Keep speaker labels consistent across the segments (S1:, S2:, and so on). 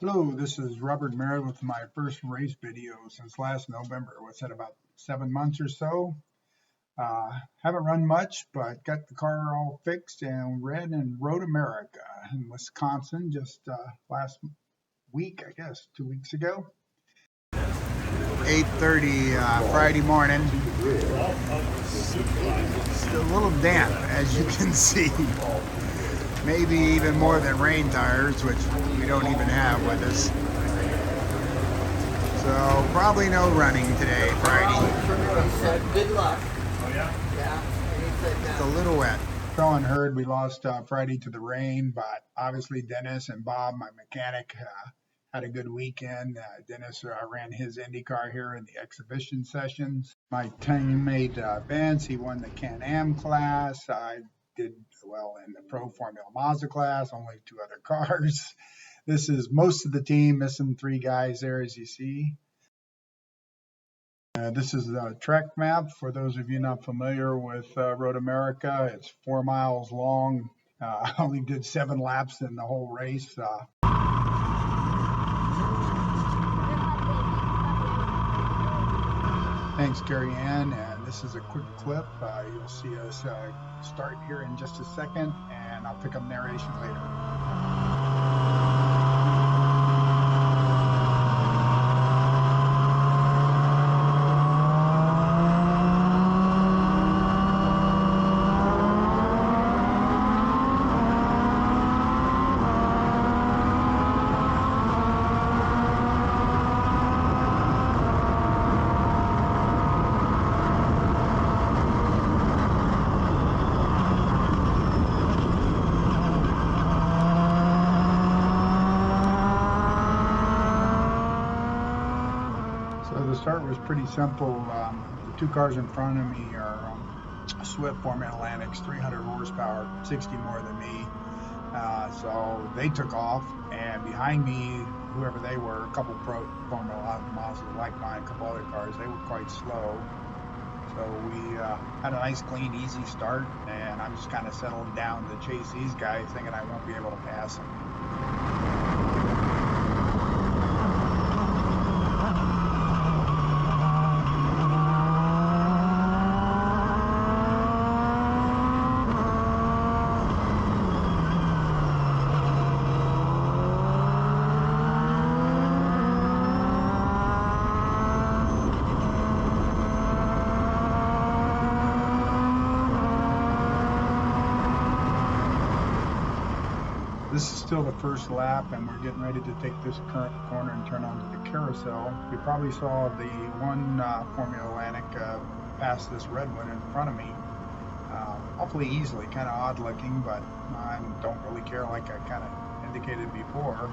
S1: Hello, this is Robert Merritt with my first race video since last November. What's that, about 7 months or so? Haven't run much, but got the car all fixed and ran in Road America in Wisconsin just last week, I guess, 2 weeks ago. 8:30 Friday morning. Still a little damp, as you can see. Maybe even more than rain tires, which we don't even have with us. So probably no running today, Friday.
S2: Good luck. Oh yeah? Yeah.
S1: It's a little wet. Everyone heard we lost Friday to the rain, but obviously Dennis and Bob, my mechanic, had a good weekend. Dennis ran his Indy Car here in the exhibition sessions. My teammate Vince, he won the Can-Am class. I did well in the Pro Formula Mazda class, only 2 other cars. This is most of the team, missing 3 guys there, as you see. This is the track map for those of you not familiar with Road America. It's 4 miles long. I only did 7 laps in the whole race. Thanks, Carrie Ann. And this is a quick clip. You'll see us start here in just a second, and I'll pick up narration later. So the start was pretty simple. The 2 cars in front of me are Swift Formula Atlantics, 300 horsepower, 60 more than me. So they took off, and behind me, whoever they were, a couple Pro Formula Mazda like mine, a couple other cars, they were quite slow. So we had a nice, clean, easy start, and I'm just kind of settling down to chase these guys, thinking I won't be able to pass them. This is still the first lap, and we're getting ready to take this current corner and turn onto the carousel. You probably saw the one Formula Atlantic pass this red one in front of me. Awfully easily, kind of odd looking, but I don't really care, like I kind of indicated before.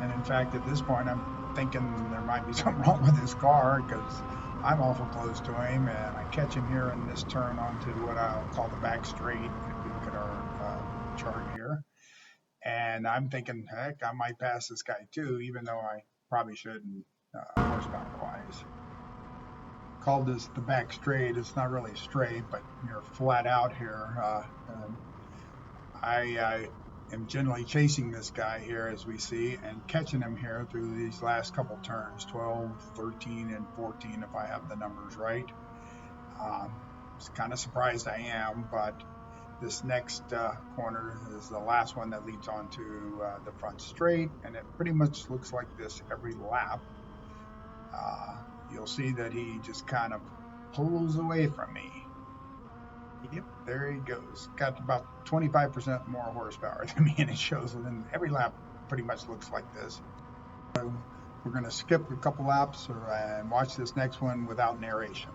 S1: And in fact, at this point, I'm thinking there might be something wrong with this car, because I'm awful close to him, and I catch him here in this turn onto what I'll call the back straight, if you look at our chart here. And I'm thinking, heck, I might pass this guy too, even though I probably shouldn't, horsepower-wise. Called this the back straight. It's not really straight, but you're flat out here. I am generally chasing this guy here, as we see, and catching him here through these last couple turns, 12, 13, and 14, if I have the numbers right. It's kind of surprised I am, but this next corner is the last one that leads onto the front straight, and it pretty much looks like this every lap. You'll see that he just kind of pulls away from me. Yep, there he goes. Got about 25% more horsepower than me, and it shows it in every lap. Pretty much looks like this. So we're going to skip a couple laps and watch this next one without narration.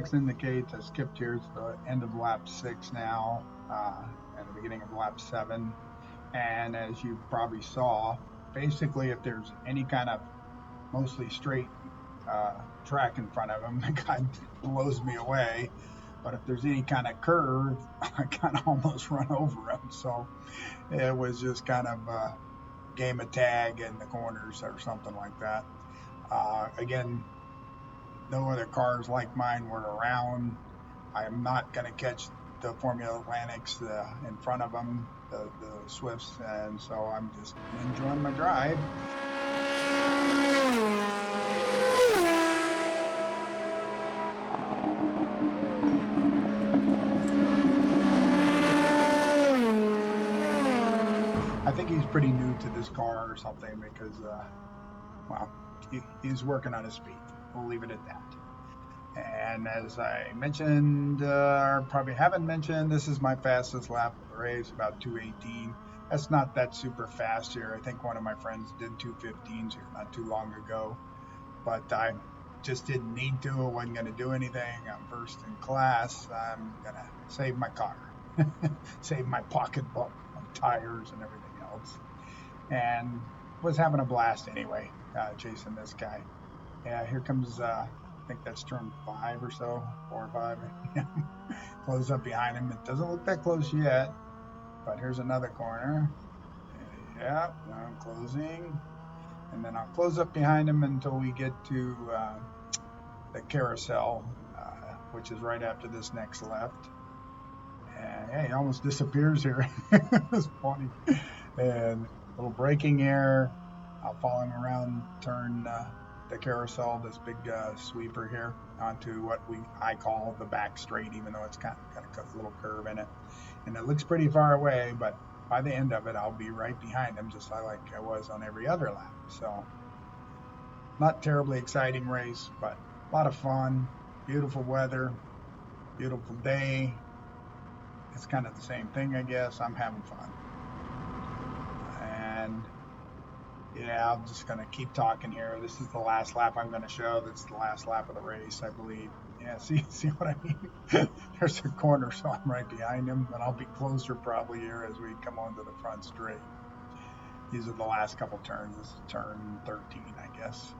S1: 6 indicates I skipped here. It's the end of lap 6 now, and the beginning of lap 7. And as you probably saw, basically, if there's any kind of mostly straight track in front of him, the guy blows me away. But if there's any kind of curve, I kind of almost run over him. So it was just kind of a game of tag in the corners or something like that. Again, no other cars like mine were around. I am not going to catch the Formula Atlantics in front of them, the Swifts, and so I'm just enjoying my drive. I think he's pretty new to this car or something because, well, he's working on his speed. We'll leave it at that. And as I mentioned, or probably haven't mentioned, this is my fastest lap of the race, about 2:18. That's not that super fast here. I think one of my friends did 2:15s here not too long ago, but I just didn't need to. I wasn't going to do anything. I'm first in class. I'm going to save my car, save my pocketbook, my tires, and everything else. And was having a blast anyway, chasing this guy. Yeah, here comes, I think that's turn 5 or so, 4 or 5. Close up behind him. It doesn't look that close yet, but here's another corner. Yeah, now I'm closing. And then I'll close up behind him until we get to the carousel, which is right after this next left. And hey, he almost disappears here. It's funny. And a little braking error. I'll follow him around, turn the carousel, this big sweeper here, onto what I call the back straight, even though it's got a little curve in it. And it looks pretty far away, but by the end of it, I'll be right behind him, just like I was on every other lap. So not terribly exciting race, but a lot of fun, beautiful weather, beautiful day. It's kind of the same thing, I guess. I'm having fun. And yeah, I'm just going to keep talking here. This is the last lap I'm going to show. That's the last lap of the race, I believe. Yeah, see what I mean? There's a corner, so I'm right behind him, and I'll be closer probably here as we come onto the front straight. These are the last couple turns. This is turn 13, I guess.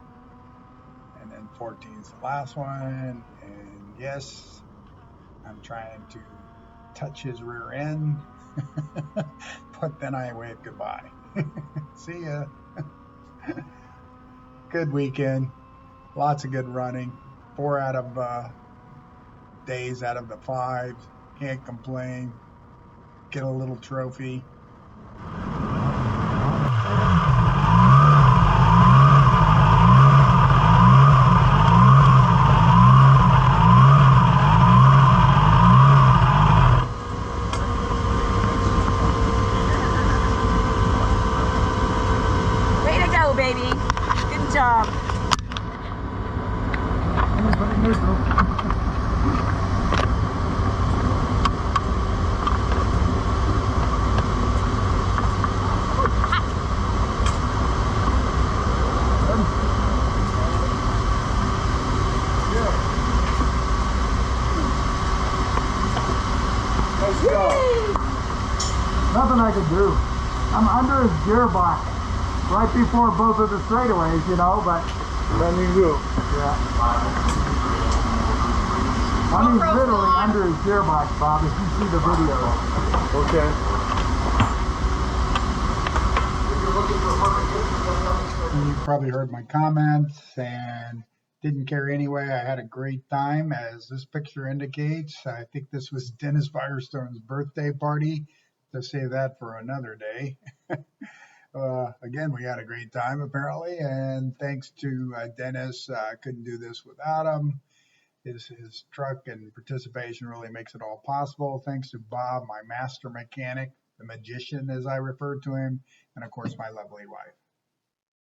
S1: And then 14 is the last one. And yes, I'm trying to touch his rear end, but then I wave goodbye. See ya. Good weekend. Lots of good running. 4 out of days out of the 5. Can't complain. Get a little trophy.
S2: Way to go, baby. Good job.
S3: Nothing I can do. I'm under his gearbox right before both of the straightaways, you know, but then you do. Yeah. I mean, literally under his gearbox, Bob, if you see the video. Okay.
S1: You probably heard my comments and didn't care anyway. I had a great time, as this picture indicates. I think this was Dennis Firestone's birthday party. To save that for another day. Again, we had a great time apparently, and thanks to Dennis, I couldn't do this without him. His truck and participation really makes it all possible. Thanks to Bob, my master mechanic, the magician as I refer to him, and of course my lovely wife.